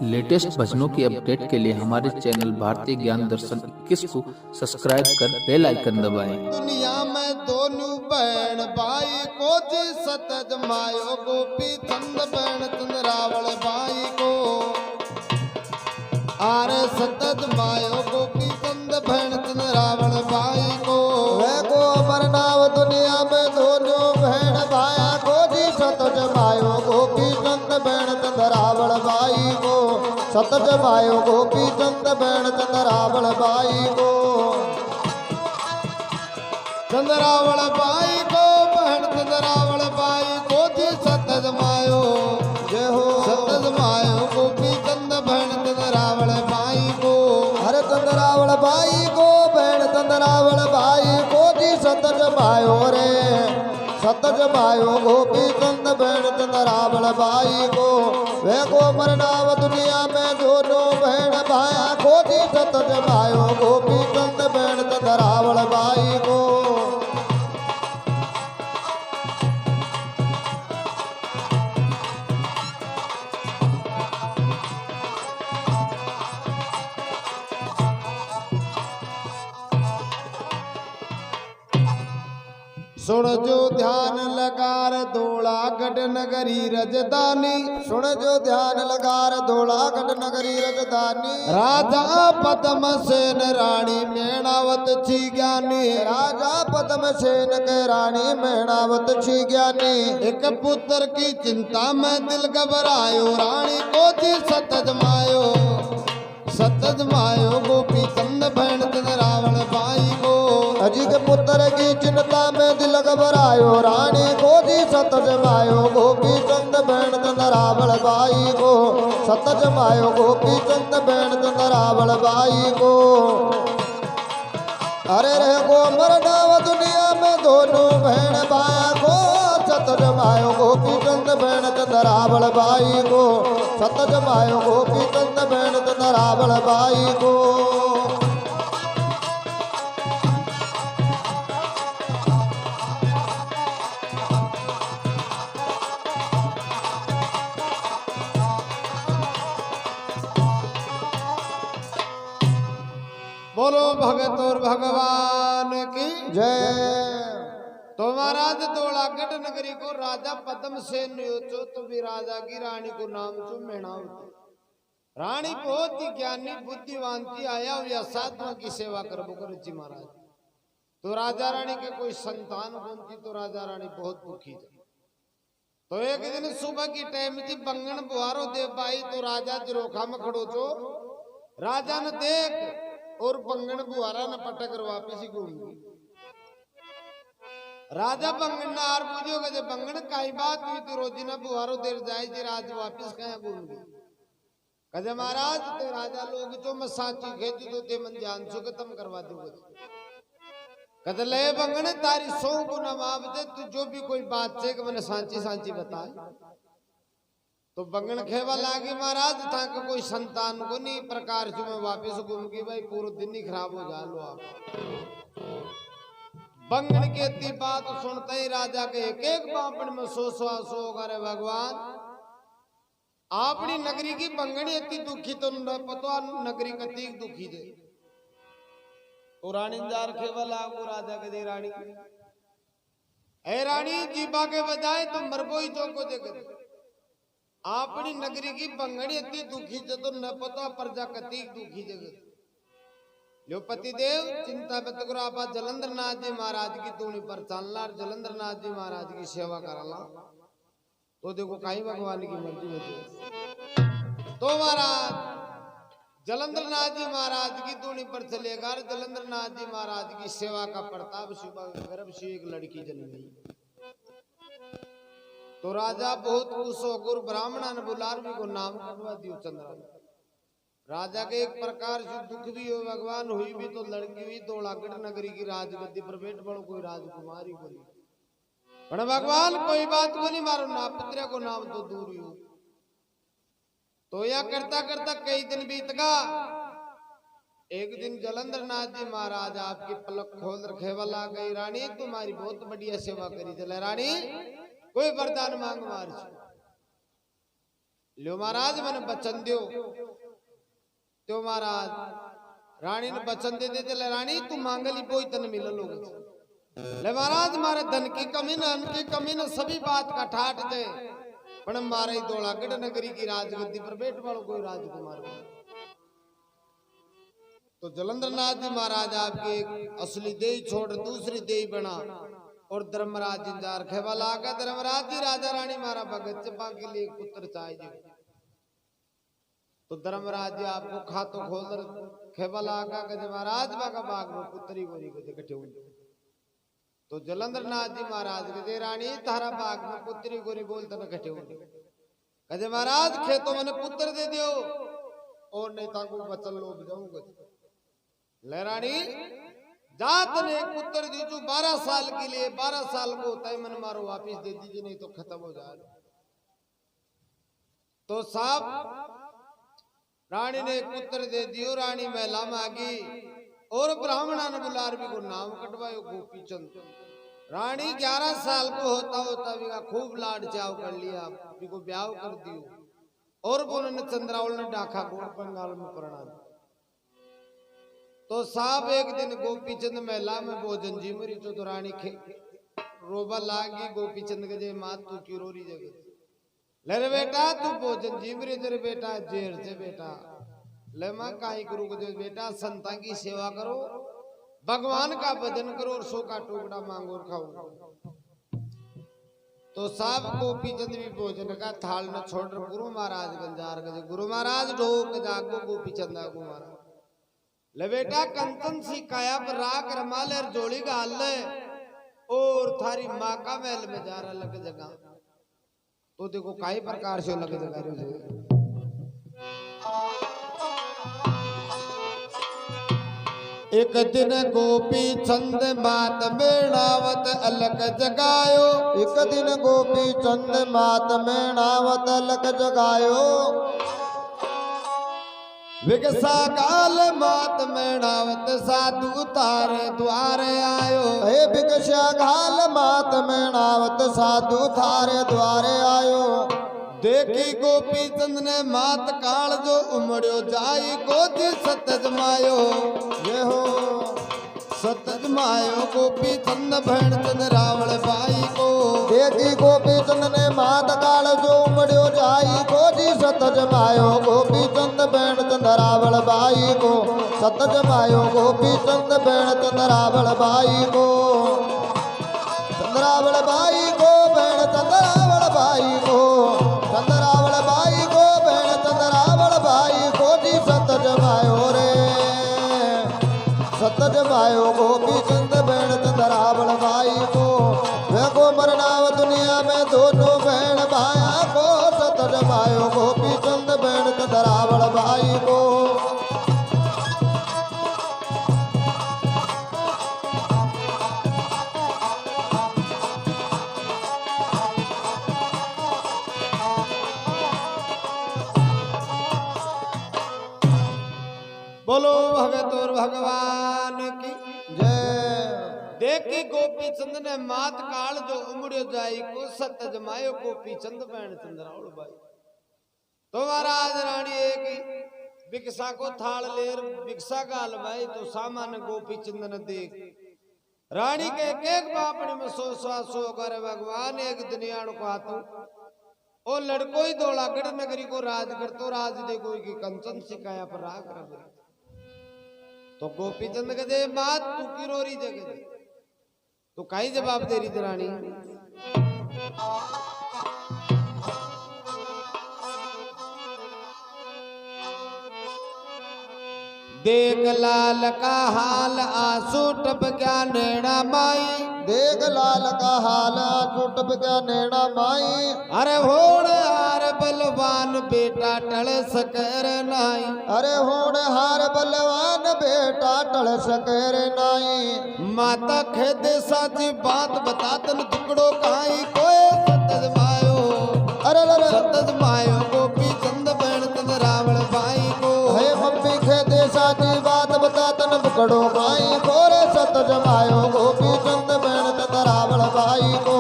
Latest भजनों की update के लिए हमारे चैनल भारतीय ज्ञान दर्शन 21 को सब्सक्राइब कर बेल आइकन दबाएं। दुनिया में दोनों बहन भाई को जी सतज मायो गोपी चंद बहन चंद्रावल भाई को आरे सतज मायो गोपी चंद बहन चंद्रावल भाई को वे को अमर नाव दुनिया में दोनों बहन भाया को जी सतज मायो गोपी चंद बहन चंद्रावल भाई को सतज मायो गोपी चंद बहन चंद्रावल भाई को चंद्रावल बाई को बहन चंद्रावल बाई को जी सतज मायो जय हो सतज मायो गोपी चंद बहन चंद्रावल बाई को हरे चंद्रावल बाई को बहन चंद्रावल बाई को जी सतज मायो रे सतज मायो गोपी चंद बहन चंद्रावल बाई को वे को मरनाव दुनिया में दोनों बहन भाया को जी सतज मायो गोपी चंद बहन चंद्रावल बाई को सुन जो ध्यान लगार धोला गढ़ नगरी रजदानी सुन जो ध्यान लगार धोला गढ़ नगरी रजदानी राजा पद्म सेन रानी मेणावत छी ज्ञानी राजा पद्म सेन के रानी मेणावत छी ज्ञानी एक पुत्र की चिंता में दिल घबरायो रानी को जी सतज मायो गोपी चंद बहन चंद्रावल बाई को अजी के पुत्र की चिंता में दिल घबरायो रानी को जी सतज मायो गोपी चंद बहन चंद्रावल बाई को सतज मायो गोपी चंद बहन चंद्रावल बाई को अरे रे गो मरनाव दुनिया में दोनों बहन भाया को सतज मायो गोपी चंद बहन चंद्रावल बाई को सतज मायो गोपी चंद बहन चंद्रावल बाई को बोलो भगत और भगवान की जय। तो महाराज धोलागढ़ नगरी को राजा पद्म सेन चो तो भी राजा की रानी को नाम चो मेणावती रानी बहुत ही ज्ञानी बुद्धिवान थी आया हुआ साधुओं की सेवा कर जी महाराज। तो राजा रानी के कोई संतान बनती तो राजा रानी बहुत दुखी थी। तो एक दिन सुबह की टाइम थी बंगन बुहारो देव भाई तो राजा जिरोखा में खड़ो चो राजा ने देख और बंगन बुहारा न पटक वापिस ही घूम गई। राजा बंगन ने आर पूछो कि बंगन काई बात हुई तो रोजी ना बुहारो देर जाए जी राज वापिस कहाँ घूम गई। कहे महाराज ते राजा लोग जो मैं साची खेती तो ते मन जान सो खत्म करवा दूंगा। कहे ले बंगन तारी 100 गुना माफ दे तू जो भी कोई बात से मैंने सांची सांची बताए। तो बंगन खेवा लागे महाराज था कि कोई संतान को नहीं प्रकार से मैं वापस घूम के भाई पूरा दिन ही खराब हो जा लो आप। बंगन की इतनी बात सुनते ही राजा के एक बापन में सो करे भगवान अपनी नगरी की बंगनी इतनी दुखी तो न पता नगरी कती दुखी दे। तो रानी जार खेवा लागू राजा के दे रानी ए रानी जीबा के बजाय तुम मरबोई चौको देखे अपनी नगरी की बंगड़ी इतनी दुखी तो न पता प्रजा कती दुखी जगत लो पति देव चिंता मत करो आप जलंधर नाथ जी महाराज की तूणी पर चलना जलंधर नाथ जी महाराज की सेवा करला तो देखो कहीं भगवान की मर्जी होती। तो महाराज जलंधर नाथ जी महाराज की तूणी पर चलेगा जलंधर नाथ जी महाराज की सेवा का प्रताप सुबह गर्भ से एक लड़की जन्म गई। तो राजा बहुत खुश हो गुरु ब्राह्मणा ने बुलारवी को नाम करवा दियो चंद्रावल। राजा के एक प्रकार से दुख भी हो भगवान हुई भी तो लड़की हुई धोलागढ़ नगरी की राजगद्दी पर बैठ बड़ो कोई राजकुमारी बोली पर भगवान कोई बात को नहीं मारो ना पुत्र को नाम तो दूर ही हो। तो यह करता करता कई दिन बीत गया। एक दिन जलंधर नाथ जी महाराज आपकी पलक खोल रखेवा ला गई रानी तुम्हारी बहुत बढ़िया सेवा करी चले रानी कोई वरदान मांग मार। लो महाराज मैंने बचन दियो तो महाराज रानी ने बचन दे दे ले रानी तू मांगली पोई तन मिल लोगे ले महाराज मारे धन की कमी न अन्न की कमी न सभी बात का ठाट दे पण मारे धोलागढ़ नगरी की राजगद्दी पर बैठ वालों कोई राजकुमार तो जलंधर नाथ जी महाराज आपके असली देही छोड़ दूसरी देही बना और धर्मराज जिंजार खेवा लागा धर्मराज जी राजा रानी मारा भगत चपा के लिए पुत्र चाहिए तो धर्मराज जी आपको खातो खोल खेवा लागा गज महाराज बागा बाग में पुत्री गोरी को इकट्ठे हुए तो जलंधर नाथ जी महाराज के रानी तारा बाग में पुत्री गोरी बोलते न इकट्ठे हुए कहे महाराज खेतों मैंने पुत्र दे दियो और नहीं ताको बचन लोग जाऊंगा ले रानी जात ने एक पुत्र दीजू 12 साल के लिए 12 साल को होता है मन मारो वापिस दे दीजिए नहीं तो खत्म हो जाए तो साहब रानी ने एक पुत्र दे दियो रानी महिला मांगी और ब्राह्मणा ने बुलारवी को नाम कटवायो गोपी चंद रानी 11 साल को होता भी खूब लाड चाव कर लिया को ब्याह कर दियो और उन्होंने चंद्रावल ने डाका गोड़ बंगाल में प्रणाम तो साहब एक दिन गोपी चंद महिला में भोजन जी मरी तो रानी रोबा लागी गोपी चंद के जे मात तू क्यों रोरी जगह ले रे बेटा तू भोजन जी मरी तेरे बेटा जेर से बेटा ले मां काई करू जो बेटा संतां की सेवा करो भगवान का भजन करो और सो का टुकड़ा मांगो और खाओ तो साहब गोपी चंद भी भोजन का थाल न छोड़ गुरु महाराज गंजार गजे गुरु महाराज ढोक जागो गोपी चंदा को महाराज ले बेटा कंचन सी काया पर राख रमाल और जोड़ी गाल ले और थारी माँ का महल में जा रहा लग जगह तो देखो काई प्रकार से लग जगह एक दिन गोपी चंद मात मेणावत अलग जगायो एक दिन गोपी चंद मात मेणावत अलग जगायो विकसा काल मात मेणावत साधु तारे द्वारे आयो हे विकसा काल मात मेणावत साधु थारे द्वारे आयो देखी गोपी चंद ने मात काल जो उमड़ो जाई गोदी सतज मायो ये हो सतज मायो गोपी चंद भैण चंद रावण भाई को देखी गोपी चंद ने मात काल जो उमड़ो जाई गोदी सतज मायो गोपी चंद भैण चंद रावण भाई को सतज मायो गोपी चंद भैण चंद रावण भाई को चंद्रावल भाई को भैण चंद्रावल भाई को चंद्रावल भाई को भैण चंद्रावल भाई को जी सत जमायो रे सत जमायो गोपी चंद भैण चंद्रावल भाई को वे को मरनाव दुनिया में दोनों बहन भाया को सत जमायो गोपी चंद भैण चंद्रावल भाई को बोलो भगत और भगवान की जय। देखी गोपी चंद ने मात काल जो उमड़ो जाई को सत जमायो गोपी चंद भैण चंद्रावल भाई तो महाराज रानी एक भिक्षा को थाल लेर भिक्षा गाल भाई तो सामान्य गोपी चंद ने देख रानी के एक बापड़ी में सो करे भगवान एक दुनिया को हाथों ओ लड़को ही धोलागढ़ नगरी को राज करतो राज देखो की कंचन सिकाया पर राग रहे तो गोपी चंद के दे बात तू की रोरी जगह तो काई जवाब दे रही रानी देख लाल का हाल आंसू टप क्या नैना माई देख लाल का हाल आंसू टप क्या नैना माई अरे होड़ हार बलवान बेटा टल सकर नाई अरे होड़ हार बलवान बेटा टल सकर नाई माता खेद साची बात बता तन टुकड़ो काई कोई सतज मायो अरे सतज मायो गोपी चंद बहन चंद रावण भाई को हे मम्मी खेदे साची बात बता तन पकड़ो भाई गोरे सत जमायो गोपी चंद बहन चंद रावण भाई को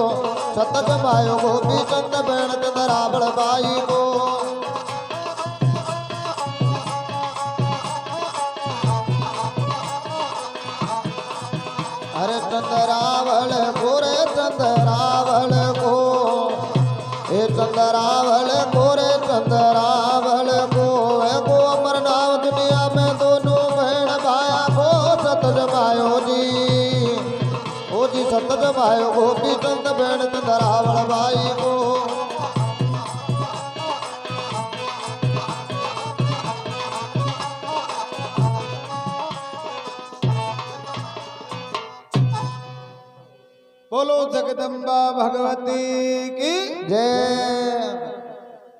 सत जमायो गोपी चंद बहन चंद रावण भाई को चंद्रावल को रे चंद्रावल को, हे चंद्रावल को रे चंद्रावल को, को अमर नाम दुनिया में दोनों बहन भाया को सत जमायो जी, ओ जी सत जमायो गोपी चंद बहन चंद्रावल भाई को। बोलो जगदम्बा भगवती की जय।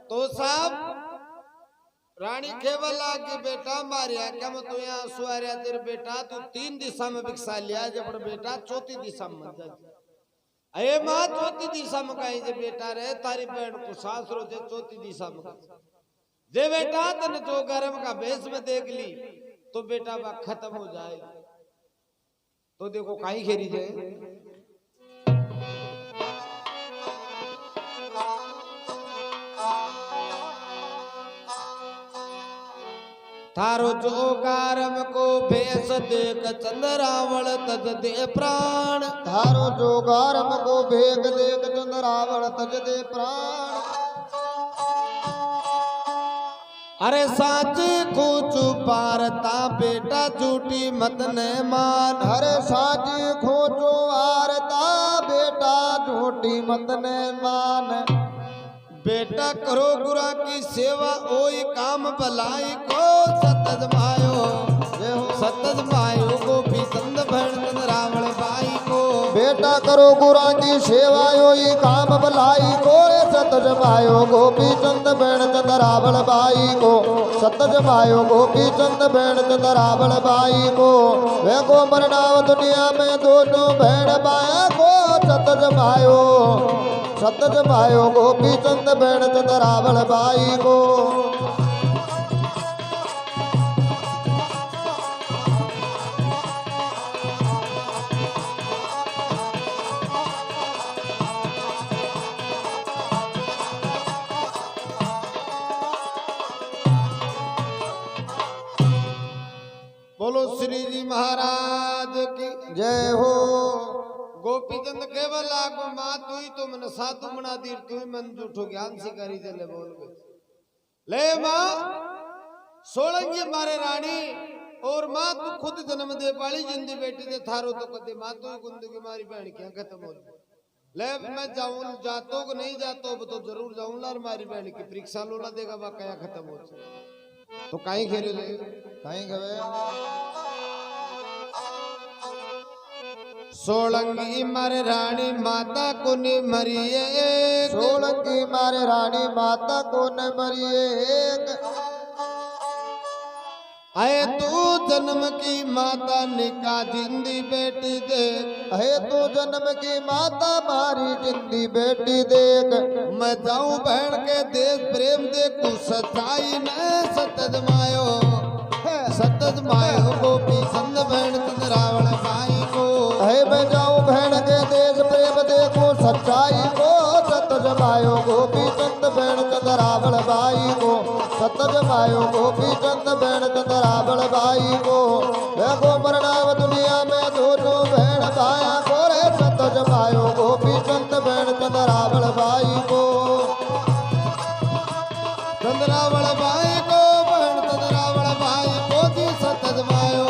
तो साहब रानी केवला की बेटा मारिया क्या मैं तो यहाँ सुहारिया तेरे बेटा तू 3 दिशा में भिक्षा लिया जब बेटा चौथी दिशा में मत जा। अये माँ चौथी दिशा में कहीं जे बेटा रहे तारी बहन को सास रो जे चौथी दिशा में जे बेटा तने जो गर्म का भेष में देख ली तो बेटा बा खत्म हो जाए। तो देखो कहीं खेरी जाए थारो जो गारम को भेष देख चंद्रावल तज दे प्राण, थारो जो गारम को भेग देख चंद्रावल तज दे प्राण। अरे साची खूचू पारता बेटा झूठी मत ने मान, अरे साची खोजो आरता बेटा झूठी मत ने मान। बेटा करो गुरा की सेवा ओई काम भलाई को सतज मायो गोपी चंद भण रावण बाई को। बेटा करो गुरा की सेवा योई काम भलाई को, सतज मायो गोपी चंद बहन चंद रावण बाई को, सतज मायो गोपी चंद बहन चंद रावण बाई को। वे को मरनाव दुनिया में दोनों बहन बाया को, सतज मायो सतज मायो गोपी चंद बहन चंद रावण बाई को। बोलो श्री जी महाराज की जय हो। गोपी चंद केवल लागो माँ तू ही तो मन साधु बना दी तू ही मन झूठो ज्ञान सिकारी चले बोल गए ले माँ सोलंगी मारे रानी और माँ तू खुद जन्म दे पाली जिंदी बेटी दे थारो तो कदे माँ तू ही गुंद की मारी बहन क्या खत्म हो ले मैं जाऊं जातो को नहीं जातो तो जरूर जाऊंगा और मारी बहन की परीक्षा लोला देगा बा क्या खत्म हो तो कहीं खेरे ले कहीं गए सोलंगी मारे रानी माता को ने मरिए, सोलंगी मारे रानी माता को न मरिए एक। आए तू जन्म की माता निका जिंदी बेटी देख, है तू जन्म की माता मारी जिंदी बेटी देख। मैं जाऊं बहन के देश प्रेम देखू सच्चाई न सतज मायो गोपी चंद बहन चंद रावण भाई को। है मैं जाऊं बहन के देश प्रेम देखूं सच्चाई को, सतज मायो गोपी चंद बहन चंद रावण भाई को, सतज मायो गोपी चंद बहन चंद रावण भाई को। देखो मरनाव दुनिया में दोनों बहन भाया को रे, सतज मायो गोपी चंद बहन चंद रावण भाई को। चंद रावण भाई को बहन चंद रावण भाई को जी सतज मायो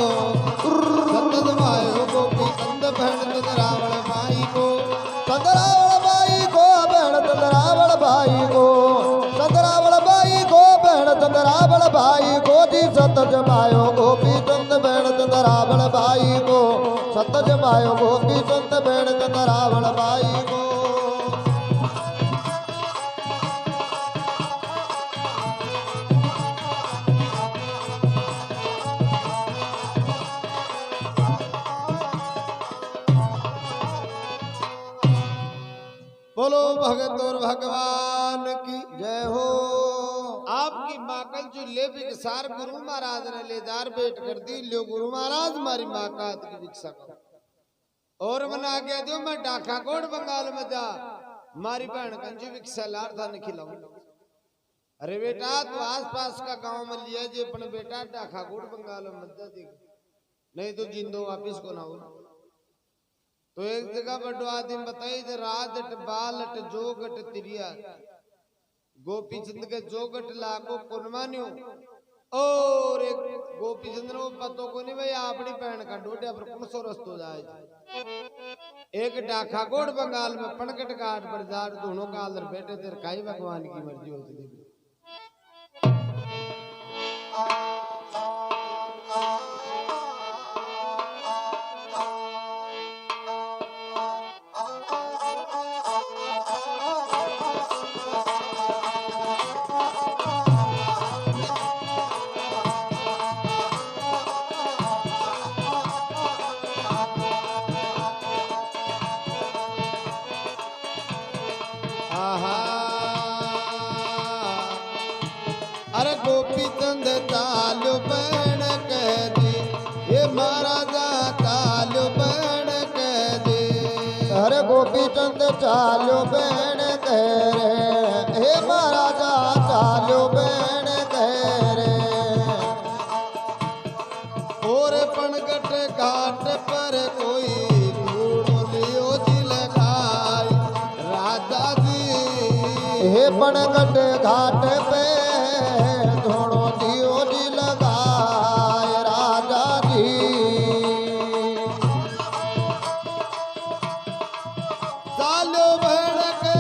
गोपी चंद बहन चंद रावण भाई को। चंद्रावण बाई को बहन चंद्रावण भाई को, चंद्रावण बाई को बहन चंद्रावण भाई को जी सतज मायो गोपी चंद बहन चंद्रावण भाई को, सतज मायो गोपी चंद बहन चंद्रावण भाई को। बोलो भगत और भगवान की जय हो। आपकी माकल जो ले बिकसार गुरु महाराज ने लेदार भेंट कर दी लो गुरु महाराज मारी माकात की भिक्षा करो और मना गया दियो मैं डाका कोट बंगाल में जा मारी बहन कंजी भिक्षा लार था न खिलाऊं। अरे बेटा तू आस पास का गांव में लिया जे अपन बेटा डाका कोट बंगाल में मत जा देख नहीं तो जिंदो वापिस को ना हो। तो एक जगह बड़ो आदमी बताई जे राजट बालट जोगट तिरिया गोपी चंद के जोगट लागो कुनमान्यो और एक गोपी चंद ने पतो को नहीं भाई अपनी बहन का डोडिया पर कौन सो रस्तो जाए एक डाखा गोड़ बंगाल में पनकट घाट पर जार दोनों का आदर बैठे तेरे काई भगवान की मर्जी होती थी। अरे गोपी चंद तालु बन कह दी ये महाराजा तालु बन कह दी। अरे गोपी चंद चालो बहन कह रे हे महाराजा चालो बहन कह रे। और पनगट घाट पर कोई धूड़ो लियो जी लगाई राजा जी। हे पनगट घाट पे धोड़ो दियो जी लगाए राजा जी। चालू बहन के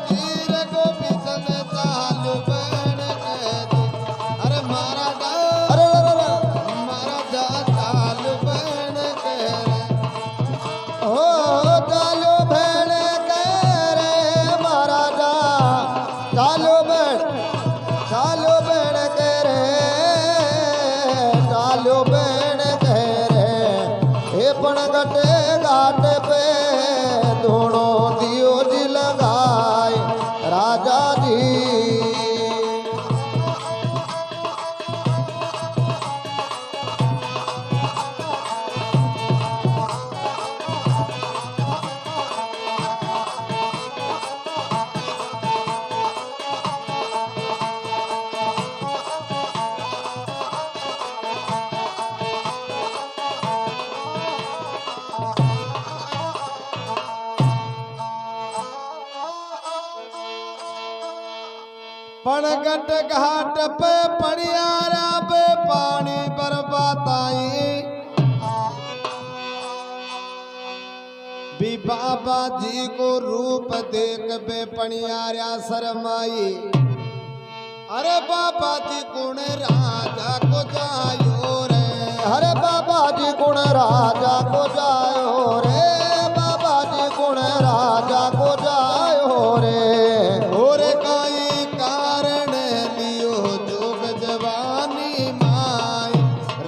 जीर गोपी चंद चालू बहन के जी। अरे महाराजा अरे अरे महाराजा चालू बहन के हो चालो बहन कह रे महाराजा चालो बहन कह रे चालो बहन कह रे। हे पनगट घाट पे धोड़ो दियो जी लगाए राजा जी। पनगट घाट पे पड़ियारा पे पानी बरबाताई भी बाबा जी को रूप देख बे पणियारा शरमाई। अरे बाबा जी गुण राजा को जायो रे। अरे बाबा जी गुण राजा को जायो रे बाबा जी गुण राजा को जायो रे। और काई कारण लियो जोग जवानी माई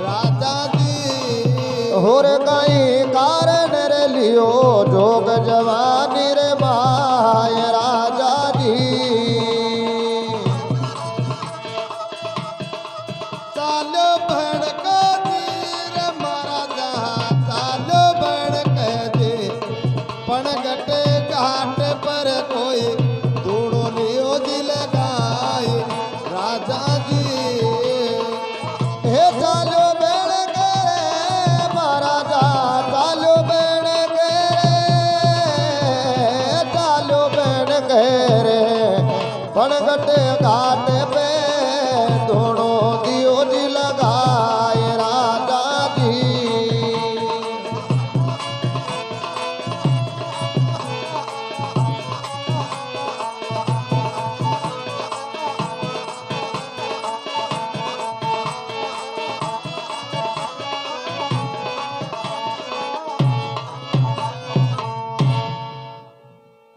राजा जी। होर कई कारण रे लियो जोग जवानी रे माय राजा जी। चालो भड़क तीर महाराजा चालो भड़क दे। पनगट घाट पर कोई धूड़ो लियो जी लगाए राजा जी। हे चालो बेड़ के रे महाराजा चालो बेड़ के रे चालो बेड़ के रे। पनगट घाट पे धोड़ो दियो जी लगाए राजा जी।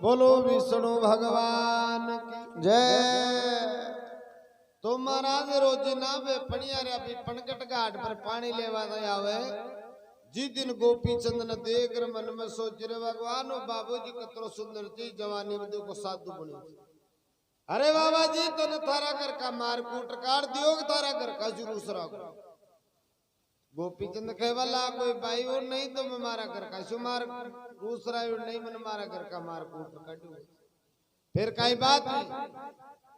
बोलो विष्णु भगवान की जय। तो महाराज रोज ना वे पणियारे अभी पनगट घाट पर पानी लेवा दे आवे। जिस दिन गोपी चंद ने देख कर मन में सोच रे भगवान ओ बाबू जी कतरो सुंदर थी जवानी में देखो साधु बनी। अरे बाबा जी तो ने थारा घर का मार कूट काट दियो थारा घर का जुलूस रखो। गोपी चंद कहवाला कोई भाई और नहीं तो मैं मारा घर का शुमार दूसरा नहीं मैंने मारा घर का मार कूट काटू। फिर कई बात नहीं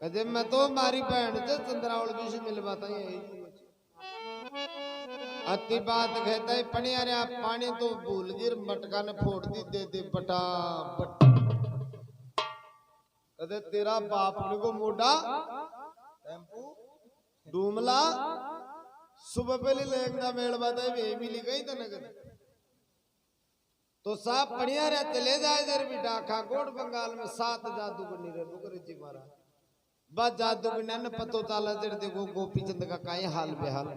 कदे मैं तो मारी बहन से चंद्रावल भी से मिलवाता यही अति बात कहता है पनिया रे आप पानी तो भूल गिर मटका ने फोड़ दी दे दे बटा बट कदे तेरा बाप को मोटा टेम्पू डूमला सुबह पहले लेंगा मेल बताए वे मिली गई तो नगर तो साहब पनिया रे चले जाए जर बेटा खाकोट बंगाल में 7 जादूगर रे रुकर जी मारा बस जादूगर ने पतो ताला जड़ देखो गोपी चंद का काई हाल बेहाल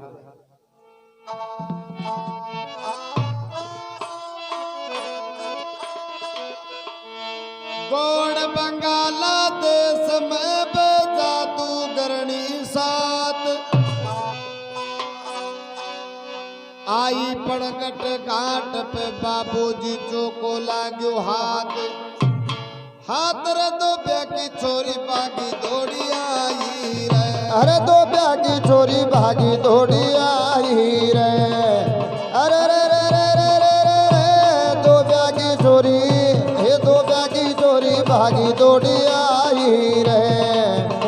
गोड़ बंगाला देश में जादूगरनी 7 आई पड़गट घाट पे बाबूजी चौको लाग्यो हाथ हाथ रे दो की छोरी भागी दौड़ी आई रे अरे दो की छोरी भागी दौड़ी आई रे अरे रे रे रे रे रे रे रे दो की छोरी हे दो की छोरी भागी दौड़ी आई रे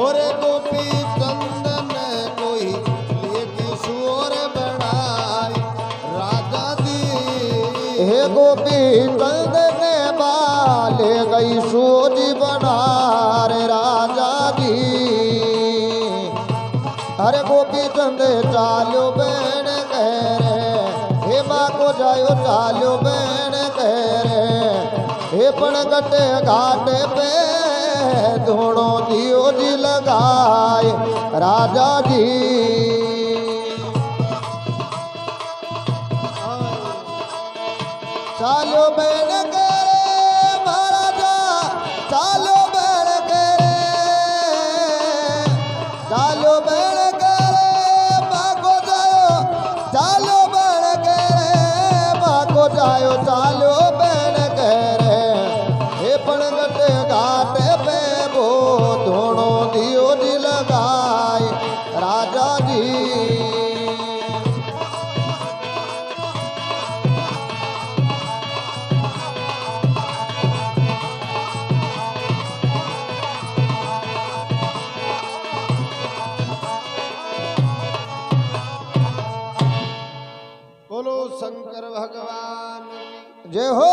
और गोपी चंद ने कोई लेकी सुर बनाई राजा जी हे गोपी चंद ने बाले गई सोजी बना रे राजा जी अरे गोपी चंद चालो बहन कह रे हे माँ को जायो चालो बहन कह रे हे पण गटे घाट पे दोनों दियो जी लगाए राजा जी चालो बहन करे महाराजा चालो बहन करे चालो बहन करे माँ को जायो चालो बहन करे माँ को जायो चालो बहन करे हे पण गटे घाट पे वो दोनों दियो जी लगाए राजा जी बोलो शंकर भगवान जय हो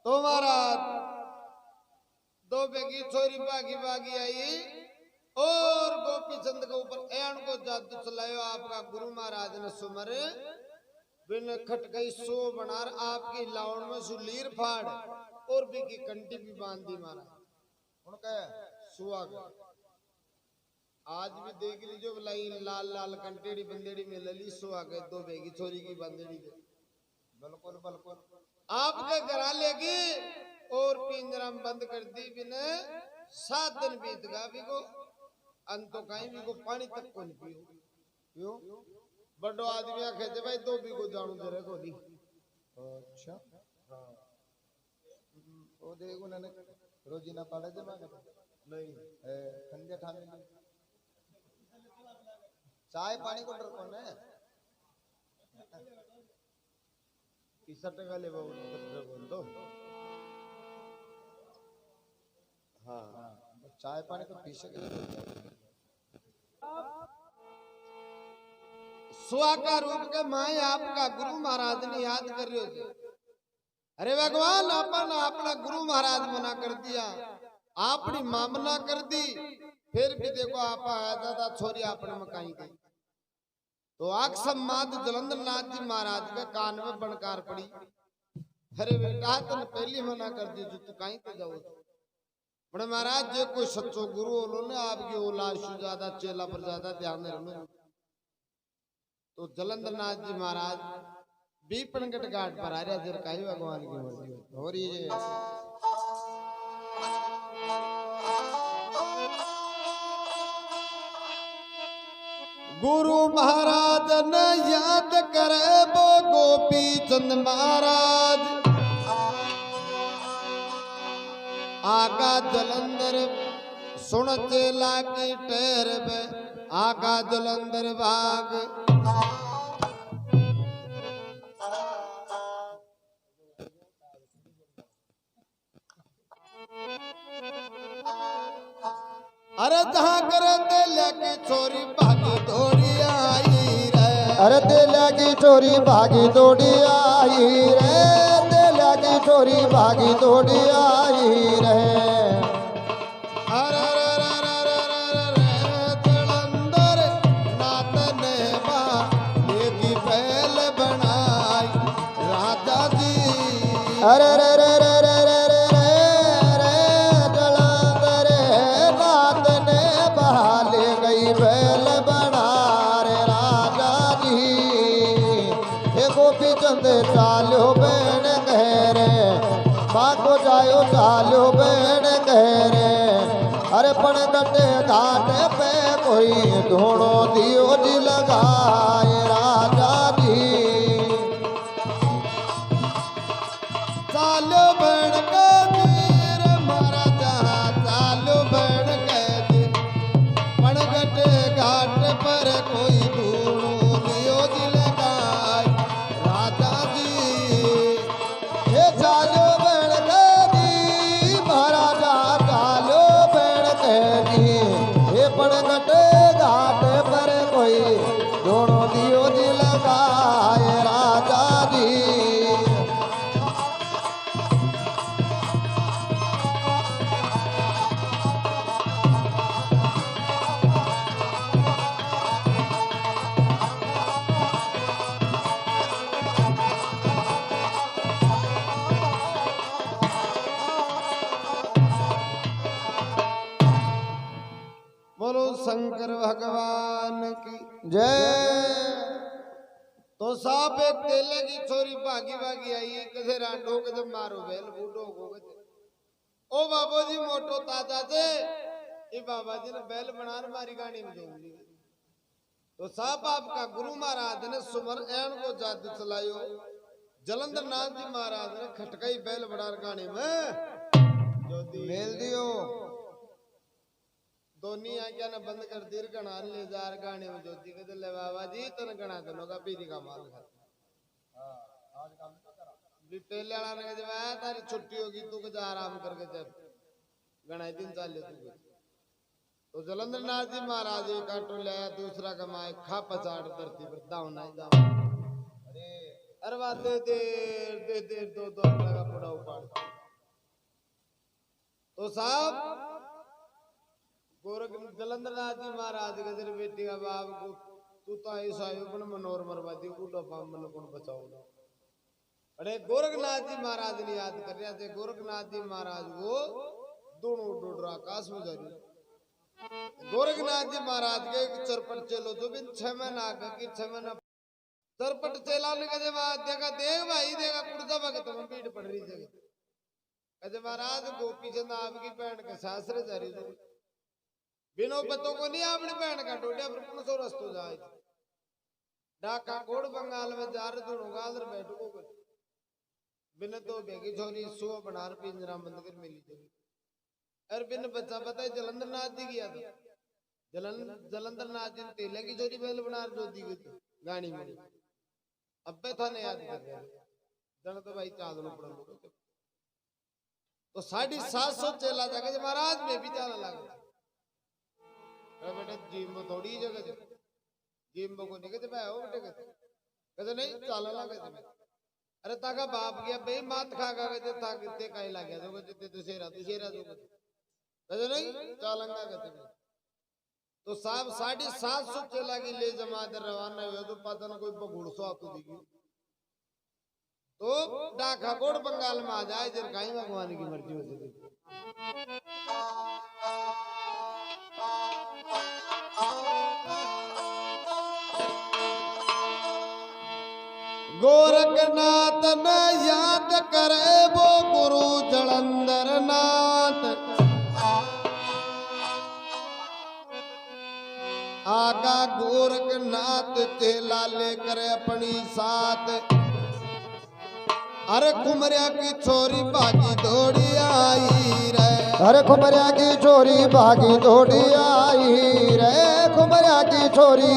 तो महाराज दो बेगी छोरी बागी बागी आई और गोपी चंद के ऊपर एन को जादू चलायो आपका गुरु महाराज ने सुमर बिन खटकई सो बनार आपकी लाउन में सुलीर फाड़ और बिकी कंटी भी बांध दी महाराज उनका सुहाग आज भी देख लीजिए भलाई लाल लाल कंटेड़ी बंदेड़ी में लली सुहाग दो बेगी छोरी की बंदेड़ी बिल्कुल बिल्कुल आपके घर लेगी और पिंजरा में बंद कर दी बिना 7 दिन बीत गया भी को अंतो कहीं भी को पानी तक को नहीं पियो क्यों बड़ो आदमी कहते भाई 2 भी को जानू जरे को नहीं अच्छा वो देखो ना रोजी ना पड़े जमा नहीं ठंडे ठाने चाय पानी को डर कौन है 30 टका ले बाबू तो हाँ चाय पानी तो पी सके सुहागा रूप के माए आपका गुरु महाराज ने याद कर रहे थे अरे भगवान अपन अपना गुरु महाराज मना कर दिया अपनी मामना कर दी फिर भी देखो आप आया ज्यादा छोरी अपने मकाई गई तो आक्षम माद जलंधर नाथ जी महाराज के कान में बनकार पड़ी अरे बेटा तुम पहली मना कर दी जो तू कहीं पे जाओ बड़े महाराज जो कोई सच्चो गुरु होलो ने आपकी औलाद से ज्यादा चेला पर ज्यादा ध्यान रखना तो जलंधर नाथ जी महाराज बीपनगढ़ घाट पर आ रहा जर कहीं भगवान की मर्जी हो रही है गुरु महाराज ने याद करे वो गोपी चंद महाराज आका जलंधर सुन चेला की ठहर में आका जलंधर भाग अरे जहां करे लेके छोरी भागी दौड़ी आई छोरी भागी दौड़ी आई रे, तेलिया की छोरी भागी दौड़ी आई रे। जलंधर नाथ ने बालेगी पहल बनाई राजा जी। अरे रे रे रे रे रे रे रे जलंधर नाथ ने बहाले गई बैल बना रे राजा जी। हे गोपी चंद चालो बैन कह रे, माँ को जायो चालो बैन कह रे। अरे पण कटे घाट पे कोई ढूंढो दियो जी लगाए राजा जी। चालो बन के तीर मारा जहाँ चालो बन के तीर पणगट घाट पर कोई धूणो दियो दिल गाय राजा जी। हे चालो बन के दी महाराजा चालो बन के दी। हे पणगट घाट पर कोई ढूंढो दियो दिल लगाए राजा जी। बोलो शंकर भगवान की। जय। तो साहब एक तेले की छोरी भागी भागी आई कसे रांडो कसे मारो बेल बूढ़ो को कसे ओ बाबू जी मोटो ताजा से ये बाबा जी ने बैल बना मारी गाड़ी में जोड़ ली। तो साहब आपका गुरु महाराज ने सुमर एन को जादू चलायो। जलंधर नाथ जी महाराज ने खटकाई बैल बना गाड़ी में जो मेल दियो। दोनी आज्ञा ने बंद कर दीर गणा ले जार गाने में ज्योति के ले बाबा जी तन गणा दोनों का पीरी का माल खा। आज काम तो करा भी पहले वाला ने जब आया तारी छुट्टी होगी तू के जा आराम करके जब गणा दिन चाल ले तू। तो जलंधर नाथ जी महाराज एक काटो ले आया दूसरा कमाए खा पचाड़ धरती पर दाव नहीं दाव। अरे बात दे दो अपना का पड़ा उपाड़। तो साहब गोरख जलंधर नाथ जी महाराज के तेरे बेटी का बाप को तू तो ऐसा है अपन मनोर मरवादी उठो पाम मन को बचाओ। अरे गोरखनाथ जी महाराज ने याद कर रहे थे। गोरखनाथ जी महाराज को दोनों डोड रहा आकाश में जा रही। गोरखनाथ जी महाराज के एक चरपट चेलो जो भी 6 महीना आगे की 6 महीना चरपट चेला ने कहे देखा देख भाई देखा कुर्ता भगत में भीड़ पड़ रही जगह कहे महाराज गोपी चंद आपकी बहन के सासरे जा रही बिनो पतों को नहीं अपनी बहन का टोटिया पर कौन सो रस्तो जाए डाका कोड़ बंगाल में जा रहे दोनों गाल बैठो को बिन तो बेगी छोरी सो बनार पिंजरा बंद कर मिली थी। अरे बिन बच्चा पता है जलंधर नाथ जी गया था। जलंधर नाथ जी तेले की छोरी बैल बनार जो दी गई गाड़ी में अब था ने याद कर रहे जन तो भाई चादरों पड़ा तो 750 चेला जाके महाराज में भी चला लगा। बेटे जिम थोड़ी जगह जिम को नहीं कहते भाई हो बेटे कहते नहीं चाला लगा थे। अरे ताका बाप गया भाई मात खा खा कहते था कितने कहीं लग गया तो कहते तू शेरा दो कहते नहीं चालंगा कहते। तो साहब 750 चेला की ले जमात रवाना हुए तो पता ना कोई बगुड़ सो आपको दिखी तो डाका कोड़ बंगाल में आ जाए जर कहीं भगवान की मर्जी हो सके। गोरखनाथ ने याद करे वो गुरु जलंधर नाथ आगा गोरखनाथ चेला लेकर अपनी साथ। अरे कुमरिया की छोरी भागी दौड़ी आई रे। अरे कुमरिया की छोरी भागी दौड़ी आई रे। कुमरिया की छोरी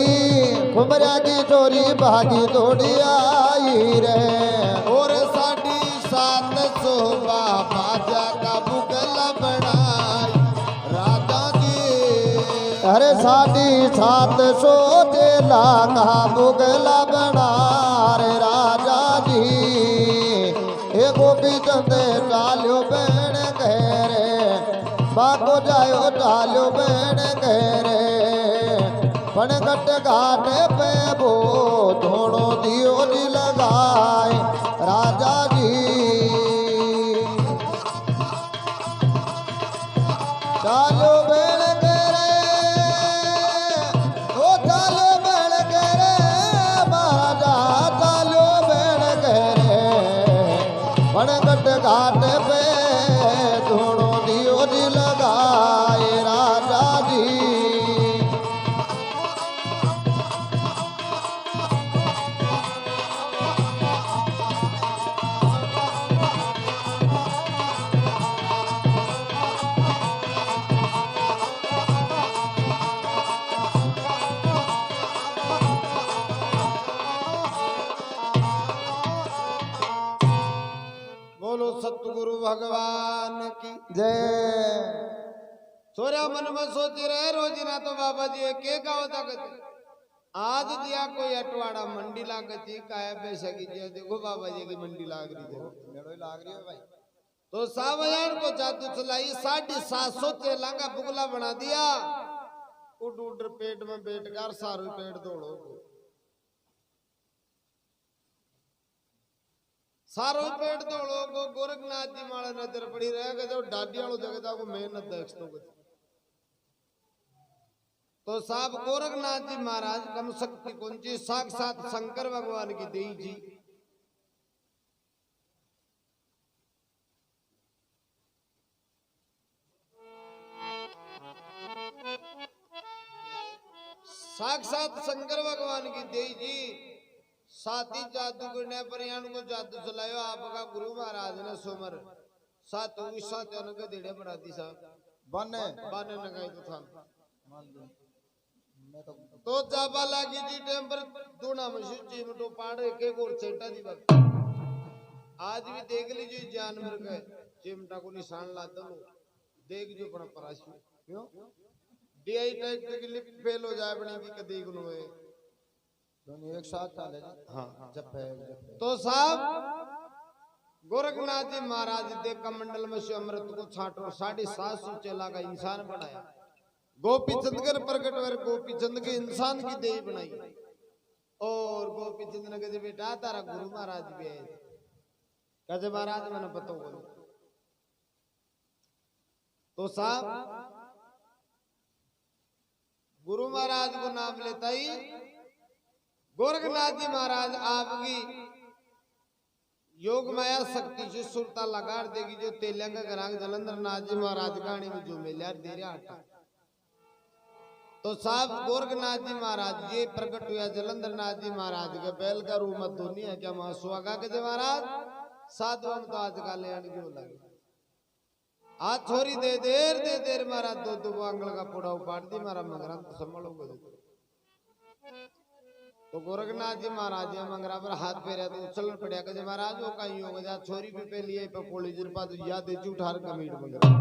भागी दौड़ी आई रे। और 750 बाजा का बुगला बनाई राजा जी। अरे 750 चेला का बुगला बना जी हे गोपी चंद चाल्यो भेण घेरे बाको जायो चाल्यो भेण घेरे पण घट घाट पे वो धोड़ो दियो जी लगाए राजा जी चाल्यो भेण घेरे ओ चाल्यो भेण घेरे महाराजा चाल्यो भेण घेरे पण घट घाट पे धोड़ो दियो जी लगाए राजा जी बोलो सतगुरु भगवान की जय सोऱ्या मन में सोची रहे रोजी ना तो बाबा जी के गाँव तक आज दिया कोई अटवाड़ा मंडी लागती काय पैसा की जे देखो बाबा जी की मंडी लाग रही है मेड़ो लाग रही है भाई तो सावयान को जादू चलाई 750 चेलांगा बुगला बना दिया उड़ उड़ पेट में बैठ कर सारू पेट दौड़ो सारो पेट दौड़ो को गोरखनाथ जी माला नजर पड़ी रहेगा जो डाडिया जगता को मेहनत देख तो साहब गोरखनाथ जी महाराज कम शक्ति कुंजी साक्षात शंकर भगवान की देई जी साक्षात शंकर भगवान की देई जी साथी जादू करने पर को जादू चलायो आपका गुरु महाराज ने सोमर सातों साथ के देड़े बना दी साहब बने बाने लगाई तो था तो जाबा लागी जी टाइम पर दूना मशू चिमटो पाड़े के और चेटा दी बात आज भी देख लीजिए जानवर के चिमटा को निशान ला दो देख जो अपना पराशी क्यों डीआई टाइप के लिए फेल हो जाए बनी की कदी गुनो है दोनों एक साथ चले हाँ जब तो साहब गोरखनाथ जी महाराज दे कमंडल में से अमृत को छाटो 750 चेला का इंसान बनाया गोपी चंद कर प्रकट हुए गोपी चंद के इंसान की देवी बनाई और गोपी चंद ने कहे बेटा तारा गुरु महाराज भी है कहे महाराज मैंने पता बोलो तो साहब गुरु महाराज को नाम लेता ही गोरखनाथ जी महाराज आपकी योग माया शक्ति से सुरता लगा देगी जो तेलंगा ग्रांग जलंधर नाथ जी महाराज कहानी में जो मिला दे रहा आटा तो साहब गोरखनाथ जी महाराज ये प्रकट हुआ जलंधर नाथ जी महाराज के बैल का रूप मत धोनी है क्या वहां सुहागा के महाराज साधु हम तो आज का ले क्यों लगे आज छोरी दे देर महाराज दो आंगल का पुड़ा उपाड़ दी महाराज मंगरा तो संभालो तो गोरखनाथ जी महाराज मंगरा पर हाथ फेरा तो उछल पड़ा के महाराज वो कहीं हो गया छोरी भी पे लिए पकोड़ी जिरपा तो याद दे उठार का मीट मंगरा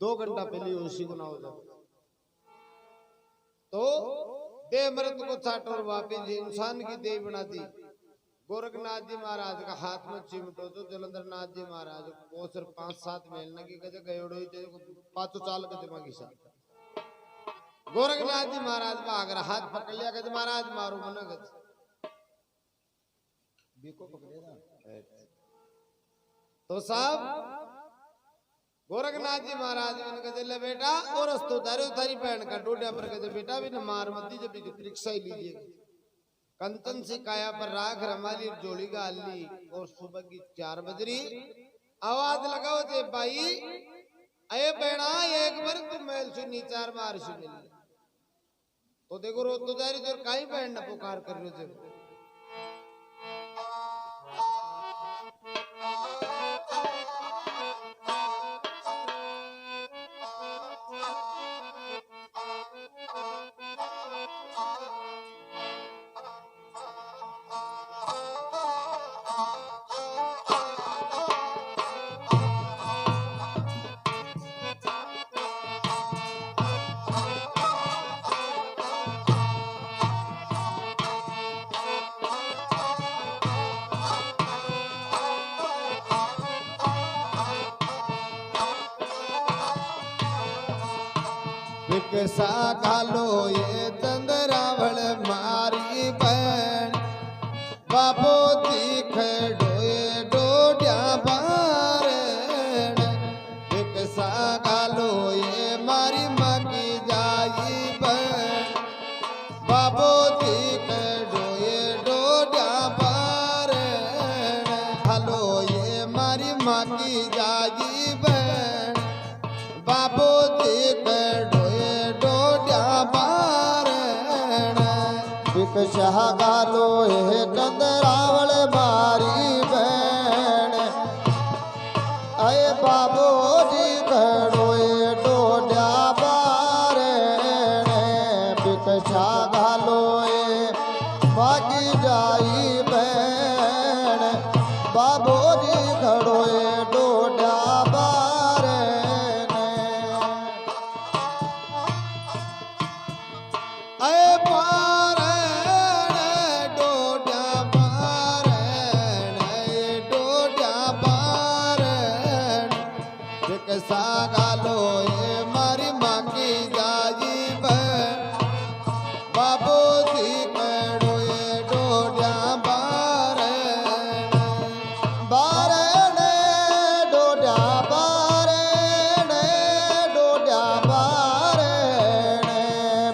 2 घंटा पहले उसी को ना हो जाओ तो दे मृत को छाटो और वापिस इंसान की देह बना दी गोरखनाथ जी महाराज का हाथ में चिमटो तो जलंधर नाथ जी महाराज वो सिर्फ 5-7 महीने की गजे गयोड़ो 5 साल के दिमागी साथ गोरखनाथ जी महाराज भाग रहा हाथ पकड़ लिया कहते महाराज मारो मना बीको पकड़ेगा तो साहब गोरखनाथ जी महाराज ने कहते ले बेटा और अस्तो उतारी पहन का डोडिया पर कहते बेटा भी न मार मत जब परीक्षा ही लीजिए कंचन से काया पर राख रमाली जोड़ी गाल ली और सुबह की 4 बजरी आवाज लगाओ जे भाई अये बेड़ा एक बार तुम मैल से नीचार मार से मिल तो देखो रोज तो जारी तो काई बहन न पुकार कर रहे थे बिकसा घालो ये चंद्रावल मारी बहन बाबो दीख डोए डोड्या बारण बिकसा घालो ये मारी मकी जाई बहन बाबो दीख डोए डोड्या बारण घालो ये मारी मकी जाई बहन बाबो दीख डोए डोड्या बारण बिकसा घालो हे चंद्रावल मारी बहन अय बाबो जी खड़ोए डोड्या बारण बिकसा घालो हे मागी जाई बहन बाबो जी खड़ोए डोड्या बारण अय बारण डोड्या बारण अय डोड्या बारण बिकसा घालो ये मारी मांगी जाई बहन बाबो जी कड़ोए डोड्या बारण बारण डोड्या बारण डोड्या बारण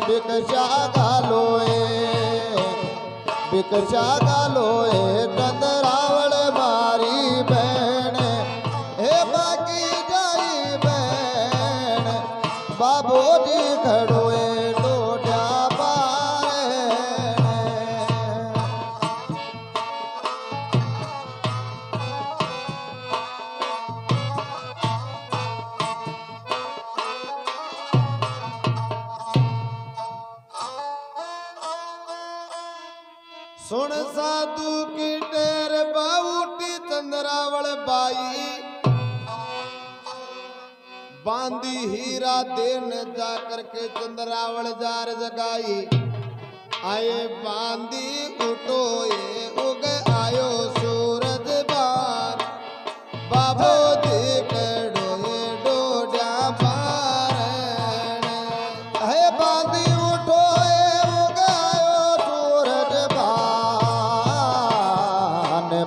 बिकसा घालोए बिकसा घालोए चंद्रावल मारी बहन हे बाकी जाई बहन बाबो जी खड़ोए डोड्या बारण सुन साधु की टेर बाऊटी चंद्रावल बाई बांधी हीरा देन जाकर के चंद्रावल जार जगाई आए बांधी उठो ये उग आयो सूरज बार बाबो देख डोए डोड्या बारण हे बांधी उठो उगायो सूरज बान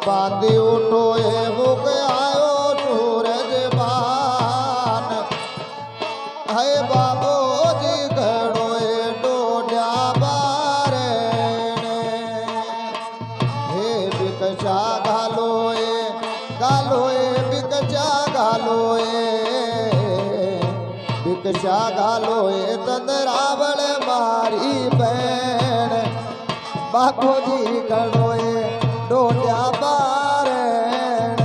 बांधी उठो उगायो सूरज बान हे बाबो जी घड़ोए डोड्या बारण हे बिकसा घालोए घालोए बिकसा घालोए बिकसा घालोए चंद्रावल मारी बहन बापो जी घड़ोए डोड्या बारण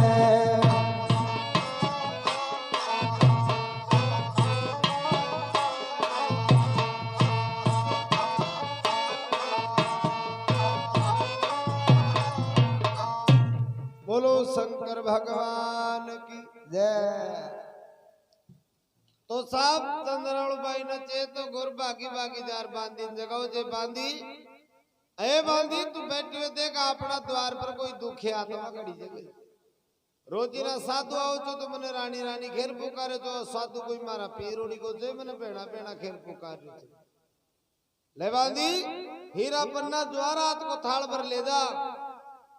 बोलो शंकर भगवान की जय तो साहब चंद्रावल बाई न चे तो गुर बागी बागी जार बांधी जगाओ जे बांधी अरे बांधी तू बैठी हुए देख अपना द्वार पर कोई दुखी आत्मा खड़ी जगह रोजी ना साधु आओ तो मने रानी रानी घेर पुकारे तो साधु कोई मारा पीरोड़ी को जे मने पेड़ा पेड़ा घेर पुकार ले बांधी हीरा पन्ना द्वारा हाथ को थाल भर ले जा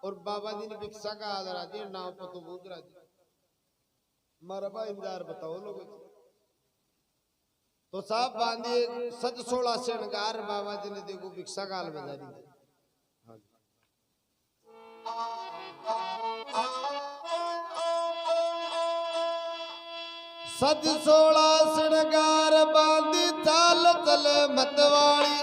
और बाबा जी ने भिक्षा का आदर आदि नाव पर तो बूझ रहा मारा बा इंतजार बताओ लोगों तो साहब बांधी सज 16 श्रृंगार बाबा जी ने देखो भिक्षा काल में जारी सज 16 श्रृंगार बांधी चाल चले मतवाड़ी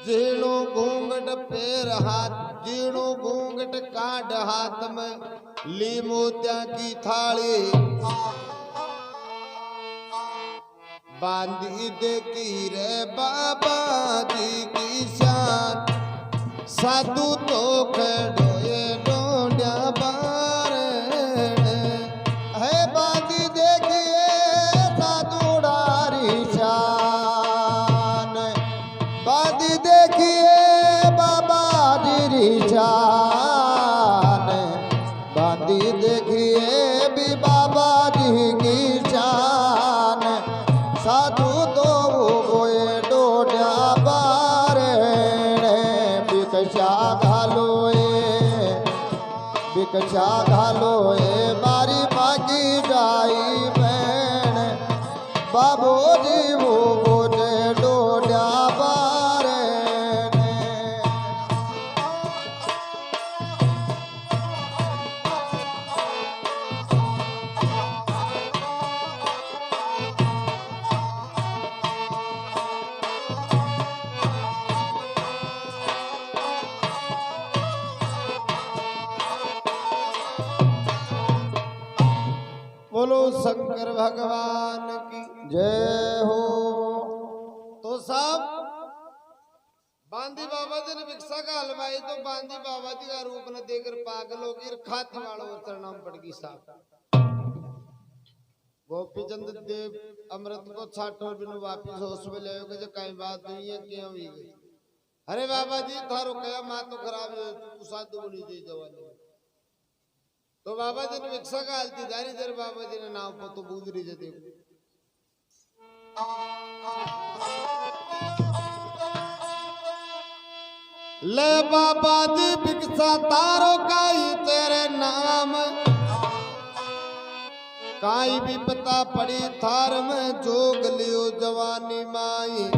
जीणो घूंघट पैर हाथ जीणो घूंघट कांड हाथ में ली मोतिया की थाली बांधी देखी रे बाबा जी की शान साधु तो खड़ोए डोड्या बारण है बांधी देखिए साधु डारी शान बांधी देखिए बाबा जी शान बांधी देखिए भी बाबा जी की शान साधु भिक्षा घालो ए मारी मागी जाई बहन बाबूजी वो गोजे डोड्या बारे बोलो शंकर भगवान की जय हो। तो साहब बांदी बाबा जी ने भिक्षा का हलवाई तो बांदी बाबा जी का रूप न देकर पागल हो गई खाती वालों चरणाम पड़ गई साहब। गोपीचंद देव अमृत को छाटो बिन वापिस होश में ले जो कई बात नहीं है क्यों हुई गई। अरे बाबा जी थारो कया माँ तो खराब है तू साधु बनी जी जवानी। तो बाबा जी ने भिक्षा का हलती दारी देर बाबा जी ने नाव को तो बूझ रही जते ले बाबा जी भिक्षा तारो काई तेरे नाम काई भी पता पड़ी थार में जोग लियो जवानी माई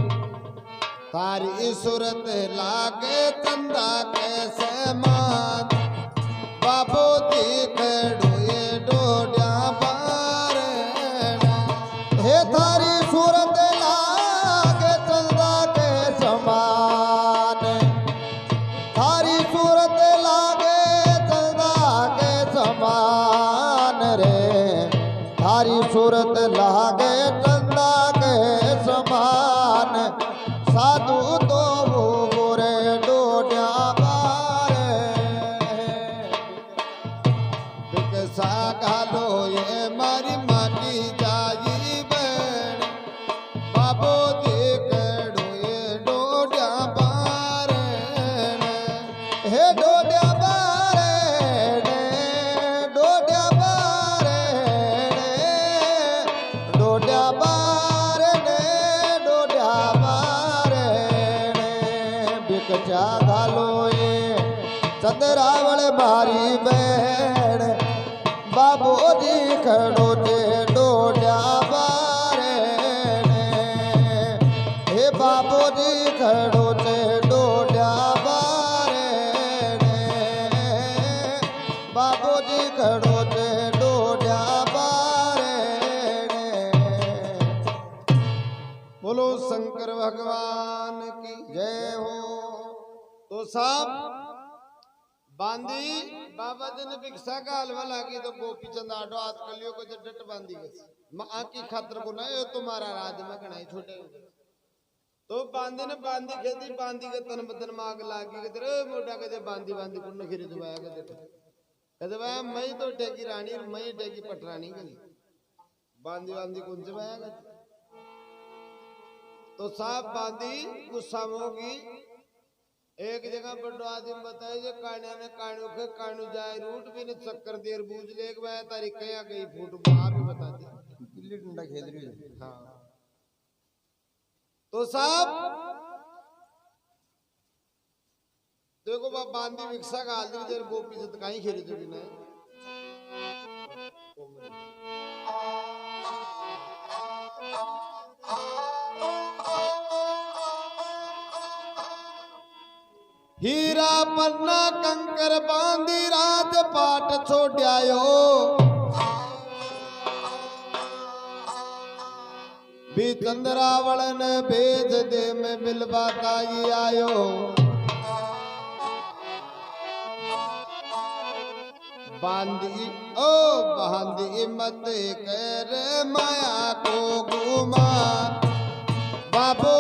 थारी सूरत लागे चंदा कैसे मान बाबू खड़ो ये डोड्या बारे हे थारी सूरत लागे चंदा के समान थारी सूरत लागे चंदा के समान रे थारी सूरत लागे चंदा के समान साधु तो वो गोरे डोड्या घालो ये मारी माटी जाई बहन बाबू खड़ो ये डोड्या बारे हे डोड्या बारे डोड्या बारे डोड्या बारे डोड्या बारे भिक्षा घालो ये चंद्रावल मारी बहन बाबूजी खड़ो जे डोड्या बारे हे बाबूजी खड़ो जे डोड्या बारे बाबूजी खड़ो जे डोड्या बारे। बोलो शंकर भगवान की जय हो। तो साहब बांदी बाबा जी ने भिक्षा का हलवा लागी तो गोपी चंद आडो हाथ कलियो को डट बांधी गई माँ की खातर को ना ये तुम्हारा राज में गणाई छोटे तो बांदी ने बांदी खेती बांदी के तन बदन माग लागी के मोटा के बांदी बांदी को नखिरी दुबाया कहते भाई मैं तो टेकी रानी मैं टेकी पटरानी करी बांदी बांदी कौन से भाया तो साहब बांदी गुस्सा में होगी एक जगह बड़ो आदमी बताए जो कान्या ने कानू के कानू जाए रूट भी ने चक्कर देर बूझ ले मैं तारी कया गई फूट आप भी बता दी गिल्ली डंडा खेल रही है। हाँ तो साहब देखो बाप बांदी भिक्षा का हाल देर गोपी से कहीं खेली जोड़ी ने हीरा पन्ना कंकर बांधी राज पाट छोड़ायो भी चंद्रावल ने भेज दे में मिलवाता ही आयो बांधी ओ बांधी मत कर माया को घुमा बाबू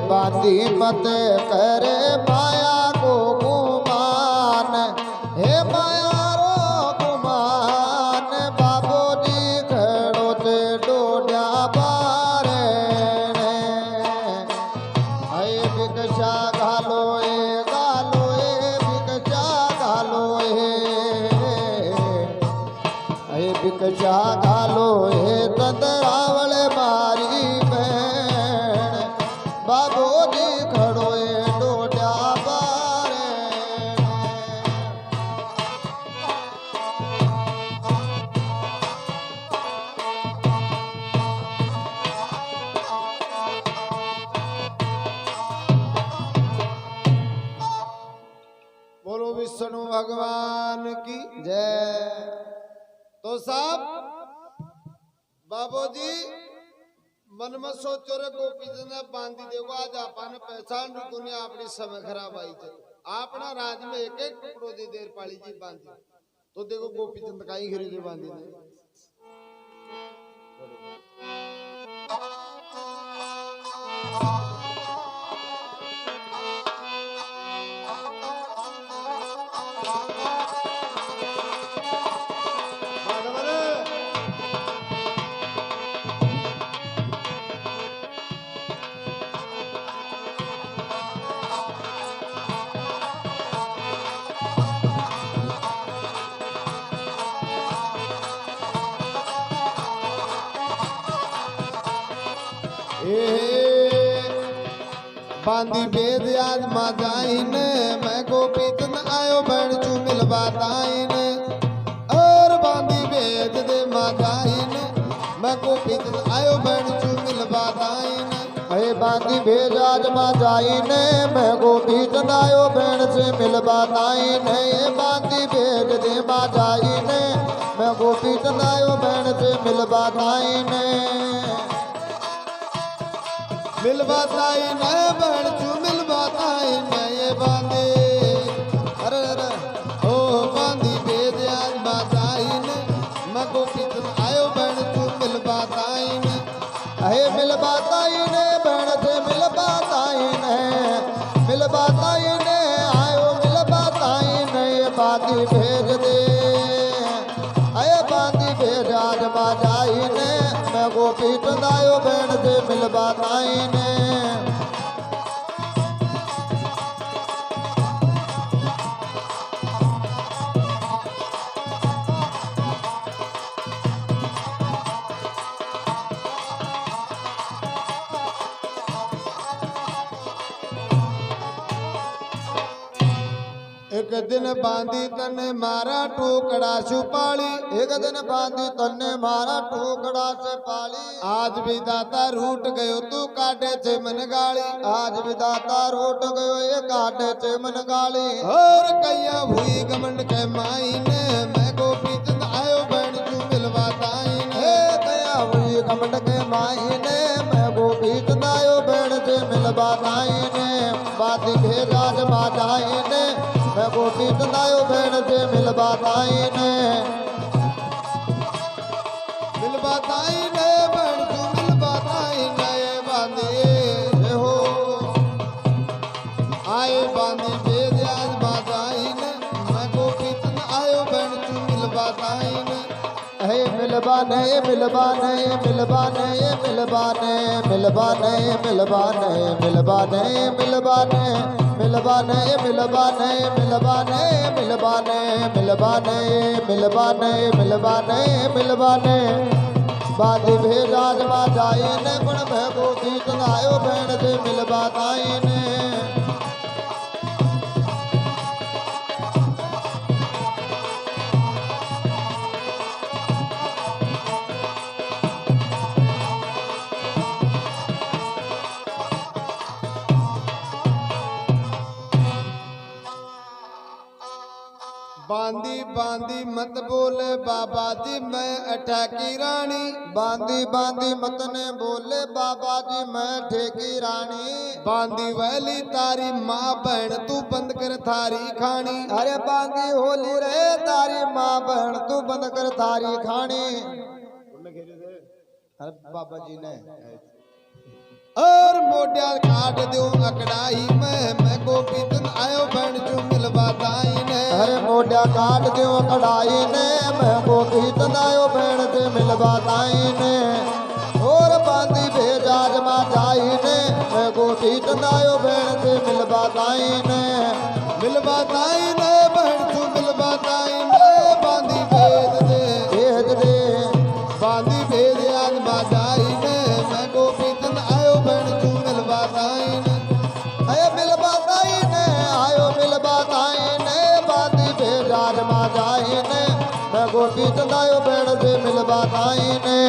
बांधी मत करे माया को गुमान हे माया रो गुमान बाबूजी खड़ो ते डोड्या बारे हे भिक्षा घालो ए भिक्षा घालो हे भिक्षा घालो तंदरावल मारी बहन बाबूजी खड़ो ए डोड्या भगवान की जय। तो साहब बाबूजी मन में सोचो रे गोपी जी ने बांधी देखो आज आपने पहचान रुकुनी अपनी समय खराब आई थे अपना राज में एक एक टुकड़ो दी देर पाली जी बांधी तो देखो गोपी चंद काई घरी दे बांधी ने बांधी बेद आज माजाइन मैं गोपी चंद आयो बहन चू मिलवा दाइन और बांधी बेद दे माजाइन मैं गोपी चंद आयो बहन चू मिलवा दाइन अरे बांधी भेज आज माँ जाइने मैं गोपी चंद आयो बहन से मिलवा दाइने बांधी भेज दे माँ जाइने मैं गोपी चंद आयो बहन से मिलवा दाइने मिलवाताई न बहन चू मिलवाताई न ये बांधे अरे अरे ओ बांधी बेद आज बाताई न मैं गोपी चंद आयो बहन चू मिलवाताई न अहे मिलवाताई ने बहन से मिलवाताई ने आयो मिलवाताई ने ये बांधी भेज दे अये बांधी भेज आज माँ जाइने मैं गोपी चंद आयो बहन से मिलवाताई ने एक दिन बांधी तने मारा टोकड़ा छुपाली एक दिन बांधी तन्ने मारा टुकड़ा से पाली आज भी दाता रूट गयो तू काटे थे मन गाली आज विदाता रोट गयो ये काटे चे मन गाली और कैया हुई गमंड के माईने मैं गोपी चंद आयो बहन चू मिलवाताई हे दया हुई कमंड के माईने मैं गोपी चंद आयो बहन से मिलवाताई ने बाती भेज आज माँ जाइने मैं गोपी चंद आयो बहन से मिलवाताई ने मिलवाताई ने बहन चू मिलवाताई ने ये बांधे हो आए बांधी बेद आज बाताई ने मैं गोपी चंद आयो बहन चू मिलवाताई ने हे मिलवाने मिलवाने मिलवाने मिलवाने मिलवाने मिलवाने मिलवाने मिलवाने मिलवाने मिलवाने मिलवाने मिलवाने मिलवाने मिलवाने मिलवाने मिलवाने बादी भेज आज माँ जाइने पण मैं गोपी चंद आयो बहन से मिलवाताई ने बांधी बांधी मत बोले बाबा जी मैं अटैकी रानी बांधी बांधी मतने बोले बाबा जी मैं ठेकी रानी बांधी वैली तारी माँ बहन तू बंद कर थारी खानी अरे बांधी होली रे तारी माँ बहन तू बंद कर थारी खानी अरे बाबा जी ने और मोटिया काट दो अकड़ाई में मैं गोपी चंद आयो बहन चू मिलवाताई ने अरे मोटा काट दो कढ़ाई ने मैं गोपी चंद आयो बहन से मिलवाताई ने और बांधी भेज आज माँ जाई ने मैं गोपी चंद आयो बहन से मिलवाताई ने मिलवाताई ने बहन चू मिलवाताई ने बांधी भेज दे बांधी भेज आज माँ जाई ने मैं गोपी चंद आयो बहन चू मिलवाताई ने अये मिलवाताई ने आयो मिलवाताई ने बांधी भेज आज माँ जाई ने मैं गोपी चंद आयो बहन से मिलवाताई ने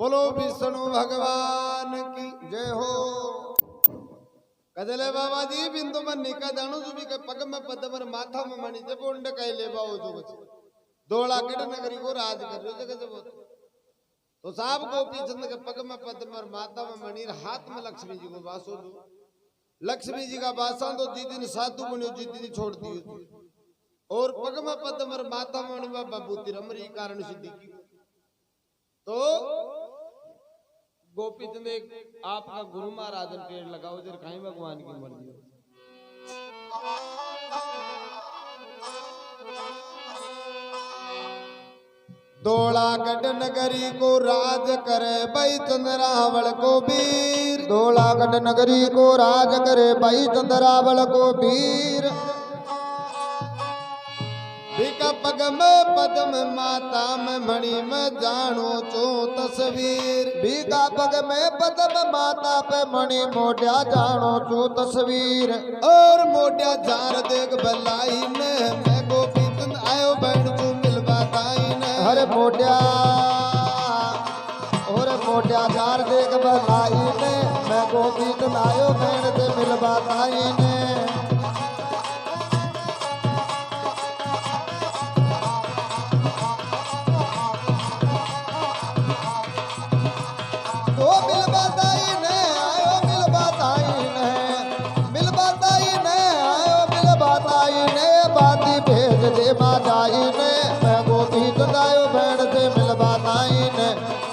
बोलो विष्णु भगवान की जय हो। कदले बाबा जी बिंदु मन निका दाणु जुबी के पग में पद्मर माथा में मणि जब उंड कई ले बाओ जो कुछ दोला कट नगरी को राज कर रहे जगह जब तो साहब गोपी चंद के पग में पद्मर माथा में मणि हाथ में लक्ष्मी जी को वासो दो लक्ष्मी जी का बासा तो जी दिन साधु बनो जी दिन छोड़ दियो और पग में पद्मर माथा में मणि बबूती रमरी कारण सिद्धि की तो गोपी चंद एक आपका गुरु महाराज ने पेड़ लगाओ जर कहीं भगवान की मर्जी दोला गढ़ नगरी को राज करे भाई चंद्रावल को वीर दोला गढ़ नगरी को राज करे भाई चंद्रावल को वीर बिका पग में पद्म माता में मणि में जानो चो तस्वीर बीका पग में पद्म माता पे मणि मोटिया जानो चू तस्वीर और मोटिया जार देख बलाई ने मैं गोपी चंद आयो बहन चू मिलवा ताई ने हरे मोटिया और मोटिया जार देख बलाई ने मैं गोपी चंद आयो बहन से मिलवा ताई ने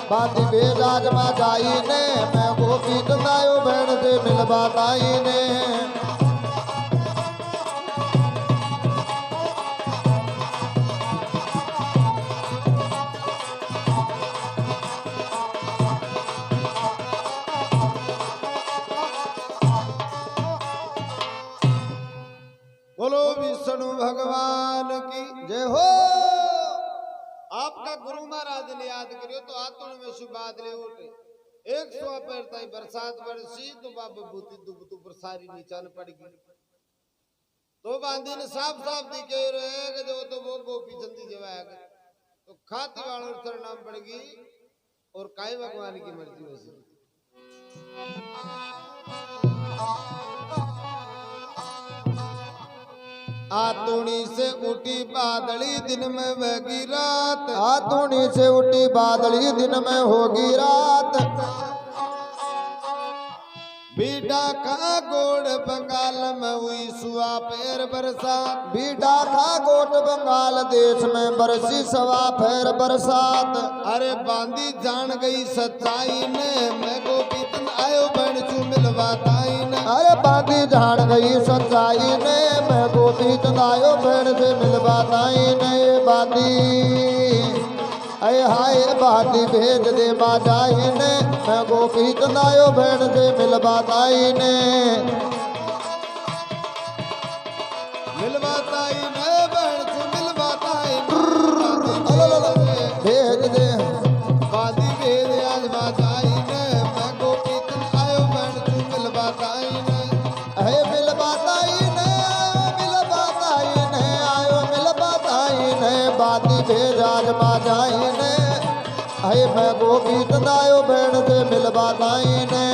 बाती बेजाज मा जाई ने मैं गोपी चंदायो बहन से मिलवा ताई ने बोलो विष्णु भगवान की जय हो। आपका गुरु महाराज ने याद करियो तो आतुण में सुबादले उठे 100 पैर बरसात बरसी तो बाबा बूती दुब तू पर सारी नीचान पड़ गई तो बांधी ने साफ साफ दिखे रहे जो तो वो गोपी चंदी जवाएगा तो खाती वालों पर नाम पड़ गई और काय भगवान की मर्जी वैसे आतुणी से उठी बादली दिन में होगी रात आतुणी से उठी बादली दिन में होगी रात बीडा का गोड़ बंगाल में हुई सुआ पैर बरसात बीडा का गोट बंगाल देश में बरसी सवा पैर बरसात अरे बांदी जान गई सच्चाई ने मैं गोपी चंद आयो बहन चू मिलवा ताई ने अरे बांदी जान गई सच्चाई ने मैं गोपी चंद आयो बहन से मिलवा ताई ने बांदी अय हाय बाती भेज दे बाजाई ने मैं गोपी चंद आयो बहन से मिलवा ताई ने बहन चू मिलवा ताई भेज दे बादी भेज आज बाजाई ने मैं गोपी चंद आयो बहन चू मिलवा ताई ने अय मिलवा ताई ने मिलवा ताई ने आयो मिलवा ताई ने बाती भेज आज बाजाई ने अय मैं गोपी चंद आयो बहन से मिलवा ताई ने